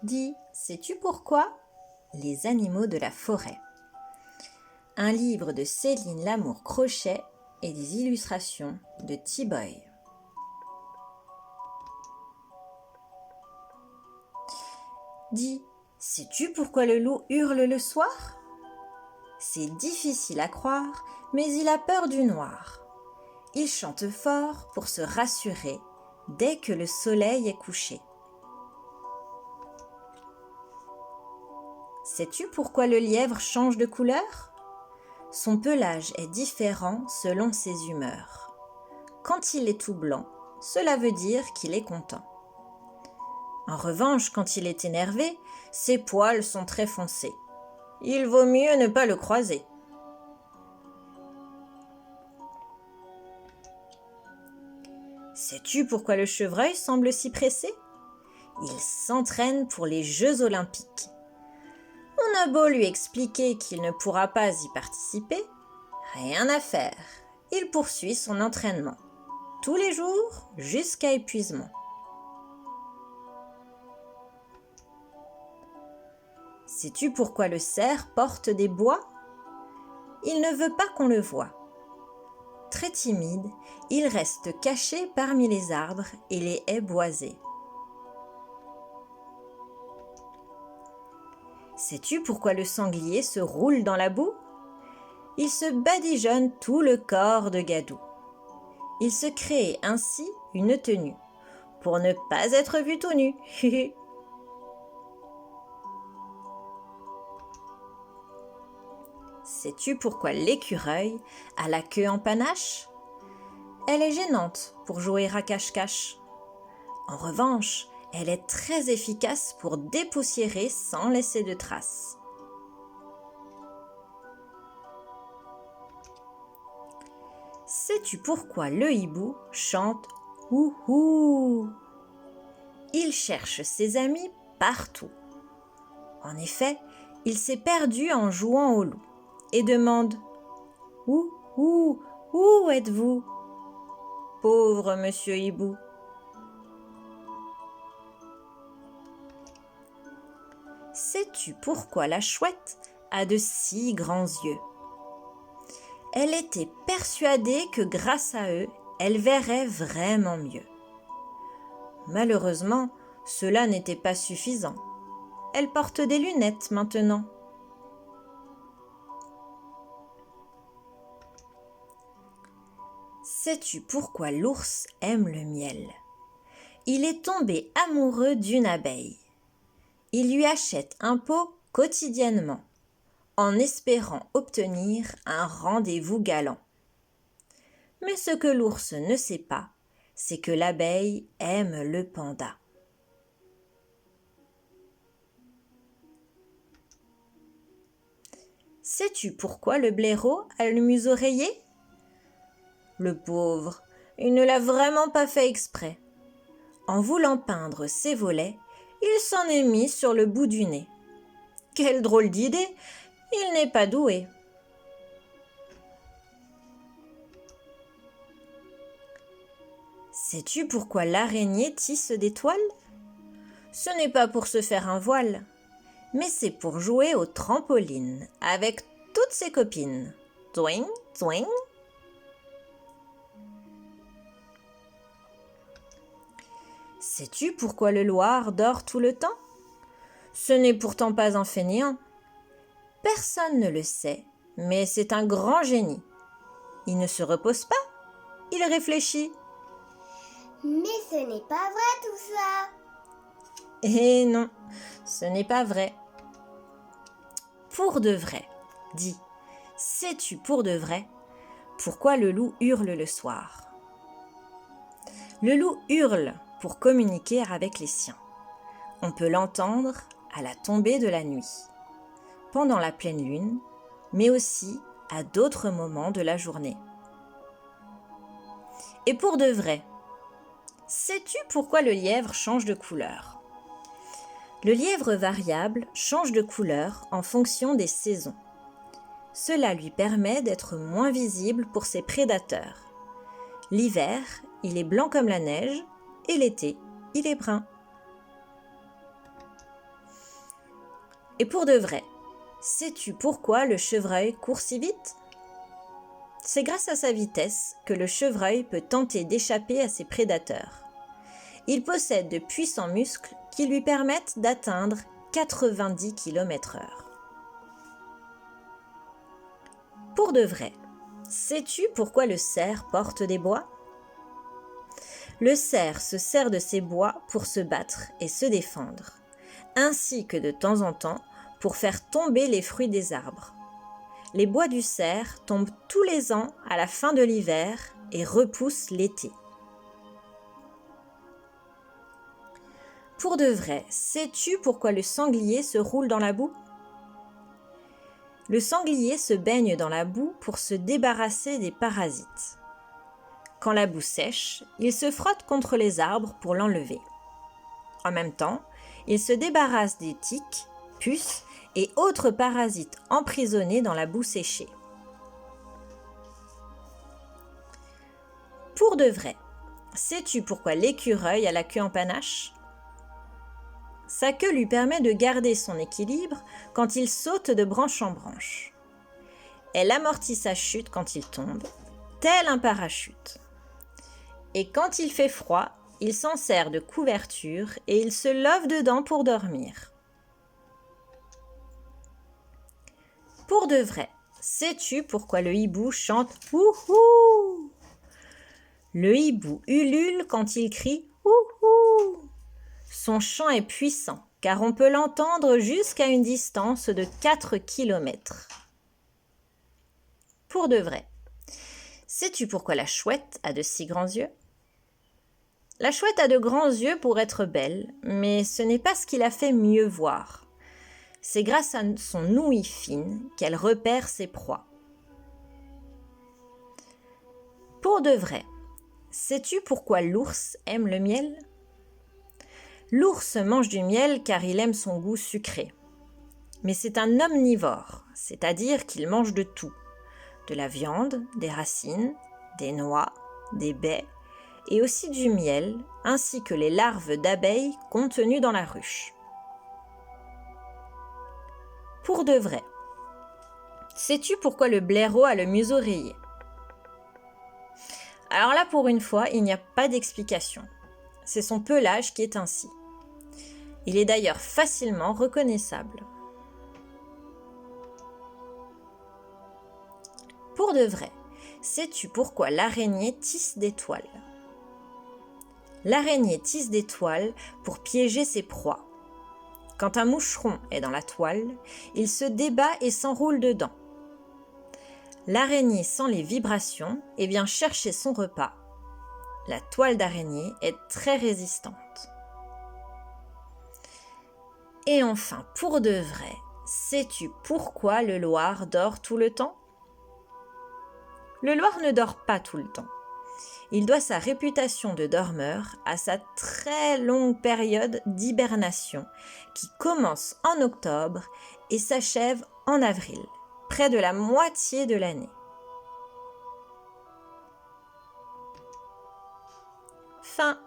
Dis, sais-tu pourquoi? Les animaux de la forêt. Un livre de Céline Lamour-Crochet et des illustrations de T-Boy. Dis, sais-tu pourquoi le loup hurle le soir? C'est difficile à croire, mais il a peur du noir. Il chante fort pour se rassurer dès que le soleil est couché. Sais-tu pourquoi le lièvre change de couleur? Son pelage est différent selon ses humeurs. Quand il est tout blanc, cela veut dire qu'il est content. En revanche, quand il est énervé, ses poils sont très foncés. Il vaut mieux ne pas le croiser. Sais-tu pourquoi le chevreuil semble si pressé? Il s'entraîne pour les Jeux olympiques. On a beau lui expliquer qu'il ne pourra pas y participer, rien à faire. Il poursuit son entraînement, tous les jours jusqu'à épuisement. Sais-tu pourquoi le cerf porte des bois? Il ne veut pas qu'on le voie. Très timide, il reste caché parmi les arbres et les haies boisées. Sais-tu pourquoi le sanglier se roule dans la boue? Il se badigeonne tout le corps de gadou. Il se crée ainsi une tenue, pour ne pas être vu tout nu. Sais-tu pourquoi l'écureuil a la queue en panache? Elle est gênante pour jouer à cache-cache. En revanche, elle est très efficace pour dépoussiérer sans laisser de traces. Sais-tu pourquoi le hibou chante « Ouhou » ? Il cherche ses amis partout. En effet, il s'est perdu en jouant au loup et demande « Où êtes-vous, pauvre monsieur hibou ?» Sais-tu pourquoi la chouette a de si grands yeux? Elle était persuadée que grâce à eux, elle verrait vraiment mieux. Malheureusement, cela n'était pas suffisant. Elle porte des lunettes maintenant. Sais-tu pourquoi l'ours aime le miel? Il est tombé amoureux d'une abeille. Il lui achète un pot quotidiennement, en espérant obtenir un rendez-vous galant. Mais ce que l'ours ne sait pas, c'est que l'abeille aime le panda. Sais-tu pourquoi le blaireau a le museau rayé? Le pauvre, il ne l'a vraiment pas fait exprès. En voulant peindre ses volets, il s'en est mis sur le bout du nez. Quelle drôle d'idée! Il n'est pas doué. Sais-tu pourquoi l'araignée tisse des toiles? Ce n'est pas pour se faire un voile, mais c'est pour jouer au trampoline avec toutes ses copines. Twing, twing. Sais-tu pourquoi le loir dort tout le temps? Ce n'est pourtant pas un fainéant. Personne ne le sait, mais c'est un grand génie. Il ne se repose pas, il réfléchit. Mais ce n'est pas vrai tout ça. Eh non, ce n'est pas vrai. Pour de vrai, dis, sais-tu pour de vrai pourquoi le loup hurle le soir? Le loup hurle pour communiquer avec les siens. On peut l'entendre à la tombée de la nuit, pendant la pleine lune, mais aussi à d'autres moments de la journée. Et pour de vrai, sais-tu pourquoi le lièvre change de couleur? Le lièvre variable change de couleur en fonction des saisons. Cela lui permet d'être moins visible pour ses prédateurs. L'hiver, il est blanc comme la neige et l'été, il est brun. Et pour de vrai, sais-tu pourquoi le chevreuil court si vite ? C'est grâce à sa vitesse que le chevreuil peut tenter d'échapper à ses prédateurs. Il possède de puissants muscles qui lui permettent d'atteindre 90 km/h. Pour de vrai, sais-tu pourquoi le cerf porte des bois ? Le cerf se sert de ses bois pour se battre et se défendre, ainsi que de temps en temps pour faire tomber les fruits des arbres. Les bois du cerf tombent tous les ans à la fin de l'hiver et repoussent l'été. Pour de vrai, sais-tu pourquoi le sanglier se roule dans la boue ? Le sanglier se baigne dans la boue pour se débarrasser des parasites. Quand la boue sèche, il se frotte contre les arbres pour l'enlever. En même temps, il se débarrasse des tiques, puces et autres parasites emprisonnés dans la boue séchée. Pour de vrai, sais-tu pourquoi l'écureuil a la queue en panache ? Sa queue lui permet de garder son équilibre quand il saute de branche en branche. Elle amortit sa chute quand il tombe, tel un parachute. Et quand il fait froid, il s'en sert de couverture et il se love dedans pour dormir. Pour de vrai, sais-tu pourquoi le hibou chante « Wouhou » ? Le hibou ulule quand il crie « Wouhou ». Son chant est puissant, car on peut l'entendre jusqu'à une distance de 4 km. Pour de vrai, sais-tu pourquoi la chouette a de si grands yeux ? La chouette a de grands yeux pour être belle, mais ce n'est pas ce qui la fait mieux voir. C'est grâce à son ouïe fine qu'elle repère ses proies. Pour de vrai, sais-tu pourquoi l'ours aime le miel ? L'ours mange du miel car il aime son goût sucré. Mais c'est un omnivore, c'est-à-dire qu'il mange de tout. De la viande, des racines, des noix, des baies et aussi du miel, ainsi que les larves d'abeilles contenues dans la ruche. Pour de vrai, sais-tu pourquoi le blaireau a le museau rayé ? Alors là, pour une fois, il n'y a pas d'explication. C'est son pelage qui est ainsi. Il est d'ailleurs facilement reconnaissable. Pour de vrai, sais-tu pourquoi l'araignée tisse des toiles ? L'araignée tisse des toiles pour piéger ses proies. Quand un moucheron est dans la toile, il se débat et s'enroule dedans. L'araignée sent les vibrations et vient chercher son repas. La toile d'araignée est très résistante. Et enfin, pour de vrai, sais-tu pourquoi le loir dort tout le temps ? Le loir ne dort pas tout le temps. Il doit sa réputation de dormeur à sa très longue période d'hibernation qui commence en octobre et s'achève en avril, près de la moitié de l'année. Fin.